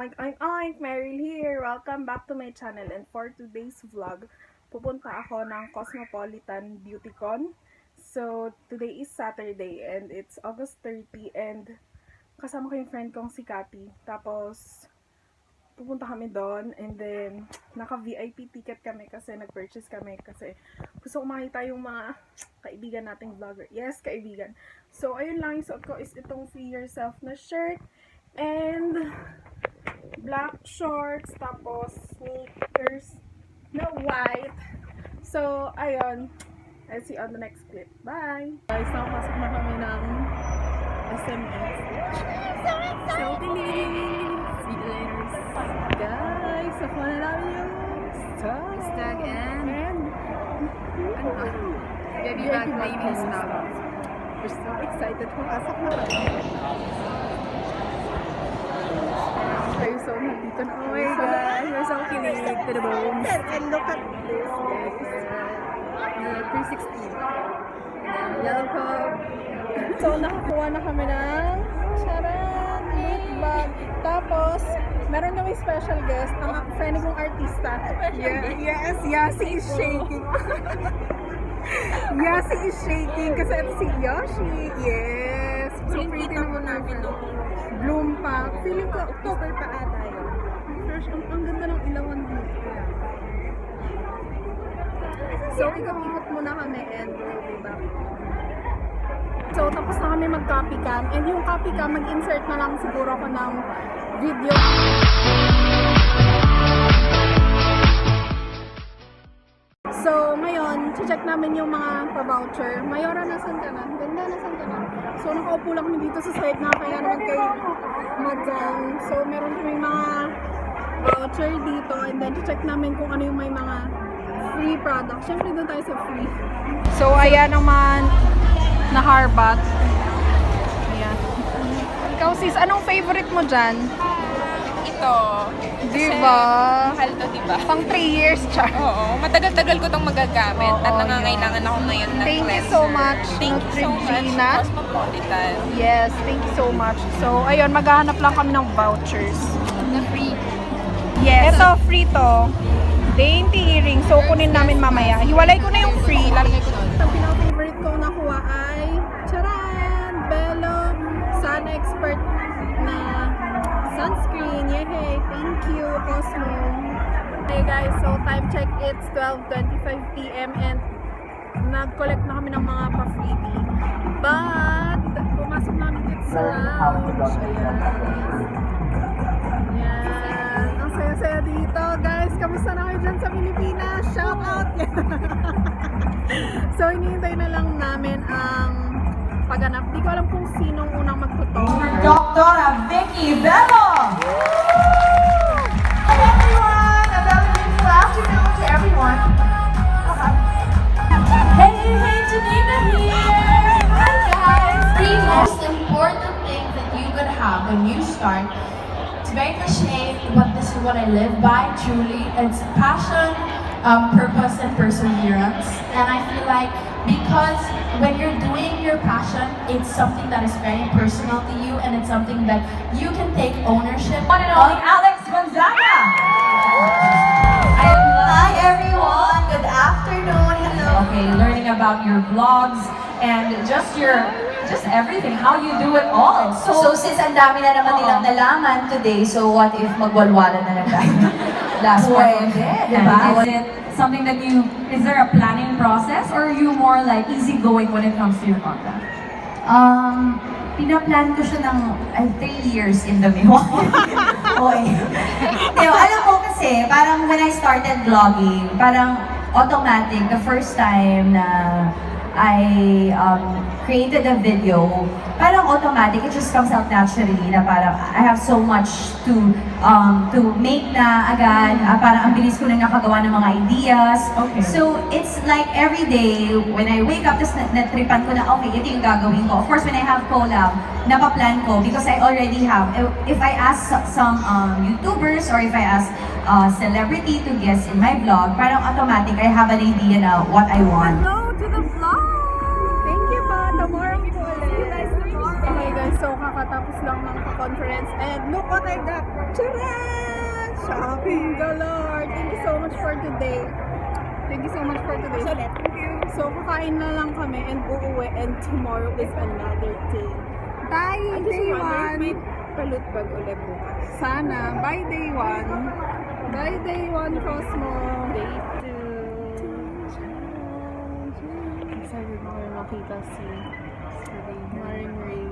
Oink, oink, oink! Meryl here! Welcome back to my channel. And for today's vlog, pupunta ako ng Cosmopolitan Beautycon. So, today is Saturday and it's August 30 and kasama ko yung friend kong si Cathy. Tapos, pupunta kami doon and then, naka-VIP ticket kami kasi nag-purchase kami kasi gusto ko makita yung mga kaibigan nating vlogger. Yes, kaibigan. So, ayun lang, yung suot ko is itong Free Yourself na shirt and black shorts, tapos sneakers na white. So, ayun. I'll see you on the next clip. Bye! Guys, nakapasok na kami ng SMS. So, see you later. Guys, ako na namin yung stag and baby bag baby stag. We're so excited. Pumasok na kami. So, nandito na. Oh my God, we're so kilig to the bones. And look at this, guys. 360. Yellow cup. So, nakakuha na kami ng charan, lip bag. Tapos, meron kami special guest, ang friend kong artista. Yes, Yasi is shaking. Yasi is shaking kasi ito si Yoshi. Yes. So, pretty naman na bloom pa. Feeling ko, October pa ata yun. Fresh, ang ganda ng ilawan dito. So, ikot-ikot muna kami and we'll be back. So, tapos na kami mag-copy cam. And yung copy cam, mag-insert na lang siguro ako ng video. So, ngayon, check namin yung mga pa-voucher. Mayora, nasan ka na? Ganda, nasan ka na? So, nakaupo lang kami dito sa side na kaya naman kay Madam. So, meron kami mga voucher dito and then check namin kung ano yung may mga free products. Siyempre, doon tayo sa free. So, ayan naman na Harbat. Ayan. Ikaw sis, anong favorite mo dyan? Ito. Diba? Mahal to, diba? Pang 3 years, char. Oo. Matagal-tagal ko itong magagamit. Oo, at nangangailangan ako ngayon ng Thank you cleanser. so much. Thank you so much, Gina. Cosmopolitan. Yes, thank you so much. So, ayun, maghahanap lang kami ng vouchers. Na free. Yes. Ito, free to. Dainty earring. So, kunin namin mamaya. Hiwalay ko na yung free. Lalagay ko doon. Ang pinaka-favorite kong nakuha ay charan! VLLO Sun Expert na sunscreen. Yay! Thank you, Cosmo. Hey guys, so time check. It's 12:25 PM and nag-collect na kami ng mga pa-freebie. But, pumasok namin dito sa lounge. Ayan. Ang saya-saya dito. Guys, kamusta na kayo dyan sa Pilipinas? Shout out! So, hinihintay na lang namin ang pagganap. Di ko alam kung sinong unang magtutok. Dr. Vicky VLLO! Hi everyone! A very beautiful afternoon to everyone. Hey, Janina here! Hi guys! The most important thing that you could have when you start, it's very cliche, but this is what I live by, truly. It's passion, purpose, and perseverance. And I feel like because when you're doing your passion, it's something that is very personal to you and it's something that you can take ownership. One and only Alex Gonzaga! Hi everyone! Good afternoon! Hello! Okay, learning about your vlogs and just everything, how you do it all. So since ang dami na naman nilang nalaman today, so what if magwalwala na lang tayo? Last part of it, Diba? diba? Is it something that is there a planning process or are you more like easygoing when it comes to your content? Pinaplan ko siya ng 3 years in the making. Okay. Alam mo kasi, parang when I started vlogging, parang automatic, the first time na I created a video, parang automatic, it just comes out naturally na parang I have so much to make na agad, parang ang bilis ko na nakagawa ng mga ideas. Okay. So, it's like every day, when I wake up, tapos natripan ko na, okay, ito yung gagawin ko. Of course, when I have collab, napaplan ko because I already have. If I ask some YouTubers or if I ask celebrity to guest in my vlog, parang automatic, I have an idea na what I want. Hello to the vlog! Thank you pa! Tomorrow po ulit. See you guys tomorrow. Okay guys, So, kakatapos lang ng conference and look what I got! Charan! Shopping galore! Thank you so much for today. Thank you so much for today. Thank you. So, kakain na lang kami and uuwi and tomorrow is another day. Bye! Day 1! Palut bag ulit bukas. Sana. Bye day 1. Bye day 1, Cosmo. Day 2. Sabi mo kayo makita si Maring Ray.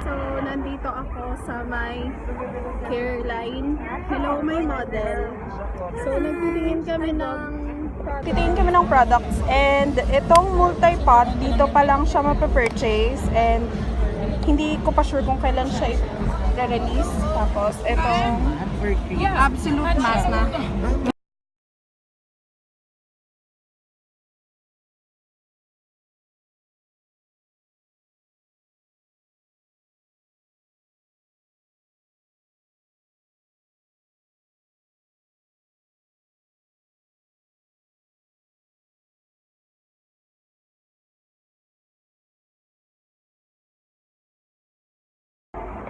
So, nandito ako sa my care line. Hello, my model. So, nagtitingin kami ng products and itong multi-pot, dito pa lang siya mapapurchase and hindi ko pa sure kung kailan siya i-release. Tapos, itong absolute mask na.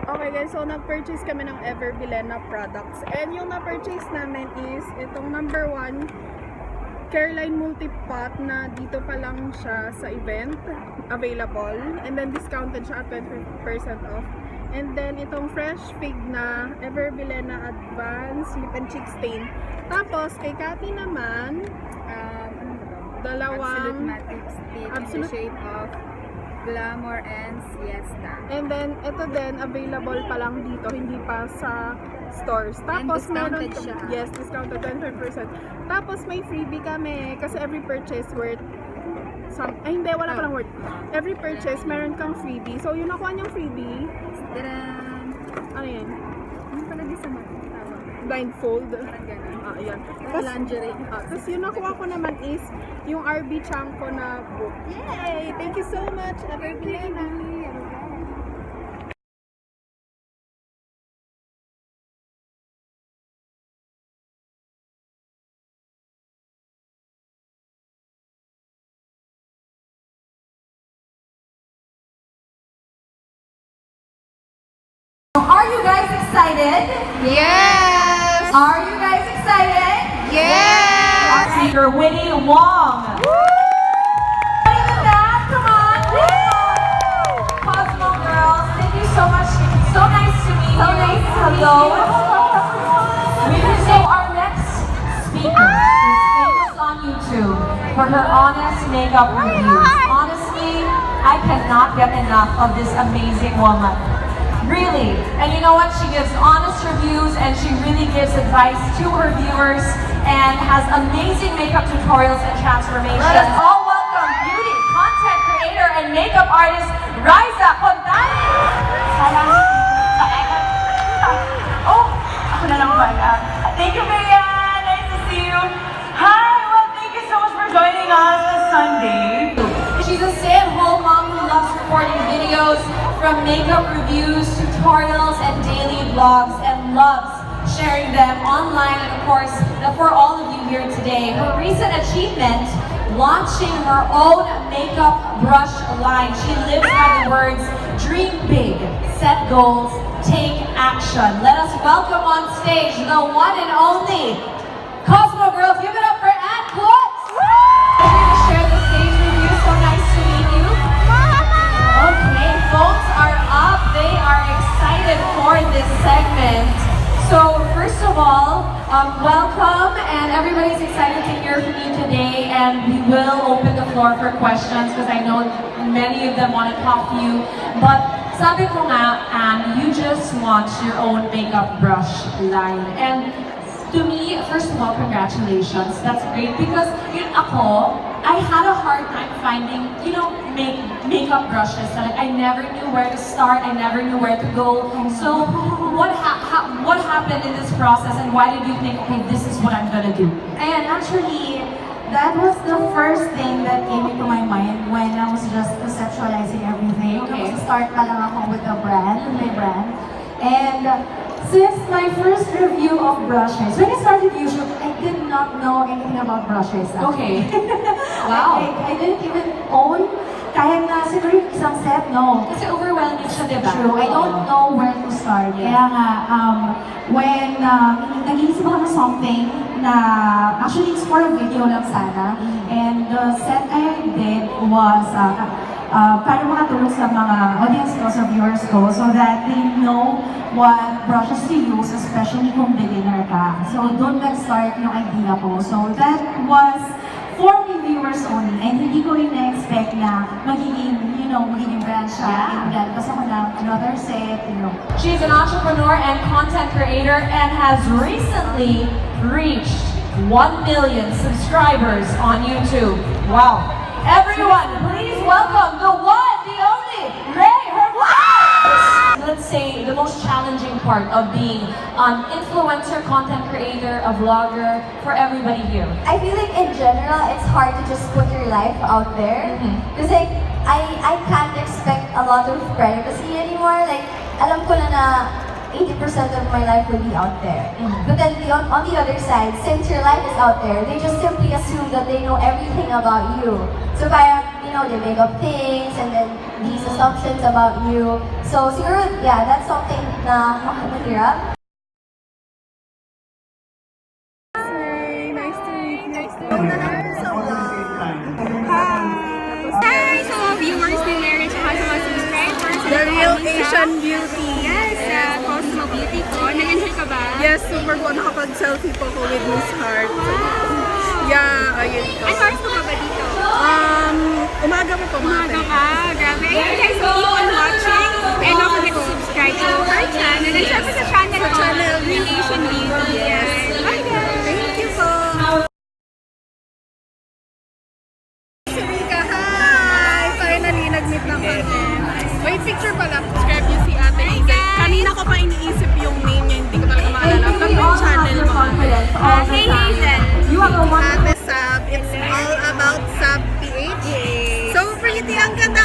Okay guys, so nag-purchase kami ng VLLO products. And yung na-purchase namin is itong number 1 Careline Multipot na dito pa lang siya sa event available. And then discounted siya at 20% off. And then itong Fresh Fig na VLLO Advanced Lip and Cheek Stain. Tapos kay Cathy naman, dalawang Absolute matte lipstick in the Absolute- shade of Glamour and Siesta. And then, ito din, available pa lang dito, hindi pa sa stores. Tapos, discounted meron, siya. yes, discounted 25%. Tapos, may freebie kami, kasi every purchase worth hindi, wala pa lang worth. Every purchase, meron kang freebie. So, yung nakuha niyang freebie, Tadaan! ano yan? Ano pala di sa mata? Blindfold. Parang ganun. Ayan. Lingerie. Tapos, yung nakuha ko naman is, yung RB Chanko na book. Yay! Thank you so much, VLLO. Are you guys excited? Yes! Are you guys excited? Yes! Speaker Winnie Wong. Not even that, come on. Cosmo girls, thank you so much. So nice to meet you. So nice to meet you. So our next speaker is famous on YouTube for her honest makeup reviews. Honestly, I cannot get enough of this amazing woman. Really. And you know what? She gives honest reviews and she really gives advice to her viewers and has amazing makeup tutorials and transformations. Let us all welcome beauty, content creator, and makeup artist, Riza Contani. Oh, ako na lang pala. Thank you, Marianne. Nice to see you. Hi, well, thank you so much for joining us this Sunday. She's a stay-at-home mom who loves recording videos from makeup reviews, tutorials, and daily vlogs, and loves sharing them online, and of course, for all of you here today. Her recent achievement, launching her own makeup brush line. She lives by the words, dream big, set goals, take action. Let us welcome on stage the one and only Cosmo girls. Give it up for Ann Klutz. We're here to share the stage with you. So nice to meet you. Okay, phones are up. They are excited for this segment. So first of all, welcome, and everybody's excited to hear from you today. And we will open the floor for questions because I know many of them want to talk to you. But sabi ko nga, Anne, you just launched your own makeup brush line. And to me, first of all, congratulations. That's great because I had a hard time finding, makeup brushes. Like, I never knew where to start. I never knew where to go. So, what happened in this process, and why did you think, okay, this is what I'm gonna do? And actually, that was the first thing that came into my mind when I was just conceptualizing everything. Okay. Start pa lang ako with my brand. And since my first review of brushes, when I started YouTube, I did not know anything about brushes. Okay. Wow. I didn't even own kaya nga siguro yung isang set, no? Kasi overwhelming siya, diba? True. I don't know where to start. Kaya nga, when nag-iisip ako ng something na actually it's for a video lang sana. And the set I did was para makatulong sa mga audience ko, sa viewers ko, so that they know what brushes to use, especially kung beginner ka. So doon nag-start yung idea ko. So that was for me viewers only. And hindi ko rin na-expect na magiging brand siya. And then, kasi ako ng another set, She's an entrepreneur and content creator and has recently reached 1 million subscribers on YouTube. Wow. Everyone, please welcome the one, the only, Ray Hernandez! Let's say the most challenging part of being an influencer, content creator, a vlogger for everybody here. I feel like in general, it's hard to just put your life out there. Because like, I can't expect a lot of privacy anymore. Like, alam ko na 80% of my life will be out there. But then on the other side, since your life is out there, they just simply assume that they know everything about you. So parang, they make up things and then these assumptions about you. So siguro, yeah, that's something na mahirap. Nice to meet you. Hi! So, viewers din meron siya sa mga subscribers. The real Asian beauty. Yes, Cosmopolitan. Nag-enjoy ka ba? Yes, super po. Nakapag-selfie po ko with Miss Heart. Yeah, ayun po. Ano oras ka ba dito? Umaga po po. Umaga ka. Grabe. Ayun guys, so keep on watching. And don't forget to subscribe to our channel. And syempre sa channel ko, Real Asian Beauty. Yes. Bye guys! Thank you po. Si Rika, hi! Finally, nag-meet na kami. Wait, picture pala. Subscribe niyo si Ate Hazel. Kanina ko pa iniisip yung name niya. Hindi ko talaga maalala. Pag yung channel mo. Hey Hazel! Ate Sab. It's all about Sab PH. So pretty ang ganda.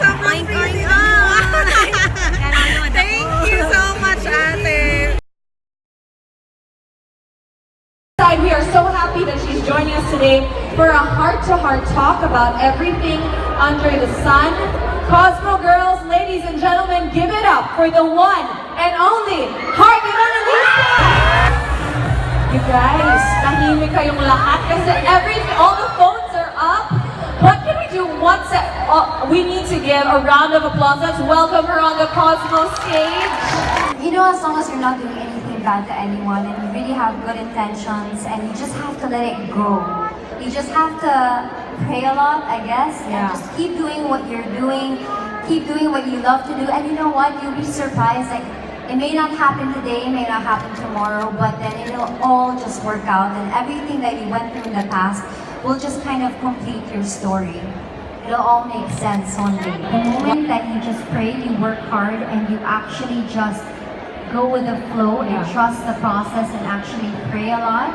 So pretty. Thank you so much, Ate. We are so happy that she's joining us today for a heart-to-heart talk about everything under the sun. Cosmo girls, ladies and gentlemen, give it up for the one and only Heart Evangelista! You guys, tahimik kayong lahat kasi all the phones are up. What can we do once? We need to give a round of applause. Let's welcome her on the Cosmo stage. As long as you're not doing anything bad to anyone and you really have good intentions and you just have to let it go. You just have to pray a lot, I guess, and just keep doing what you're doing, keep doing what you love to do, and you know what? You'll be surprised. Like, it may not happen today, it may not happen tomorrow, but then it'll all just work out, and everything that you went through in the past will just kind of complete your story. It'll all make sense one day. The moment that you just pray, you work hard, and you actually just go with the flow and trust the process and actually pray a lot,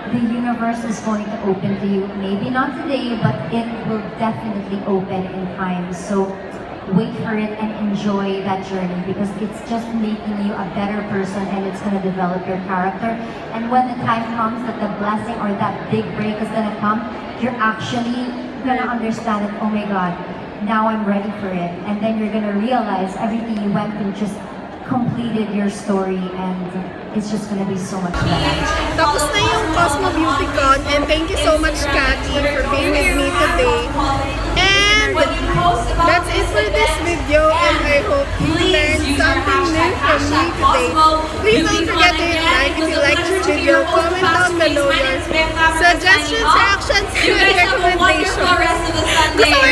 the universe is going to open to you. Maybe not today, but it will definitely open in time. So wait for it and enjoy that journey because it's just making you a better person and it's going to develop your character. And when the time comes that the blessing or that big break is going to come, you're actually going to understand that, oh my God, now I'm ready for it. And then you're going to realize everything you went through just completed your story and it's just gonna be so much better. Tapos na yung Cosmo Beauty Con and thank you so much, Cathy, for being with me today. And that's it for this video and I hope you learned something new from me today. Please don't forget to hit like if you liked this video, comment down below your suggestions, reactions, and recommendations. Gusto ko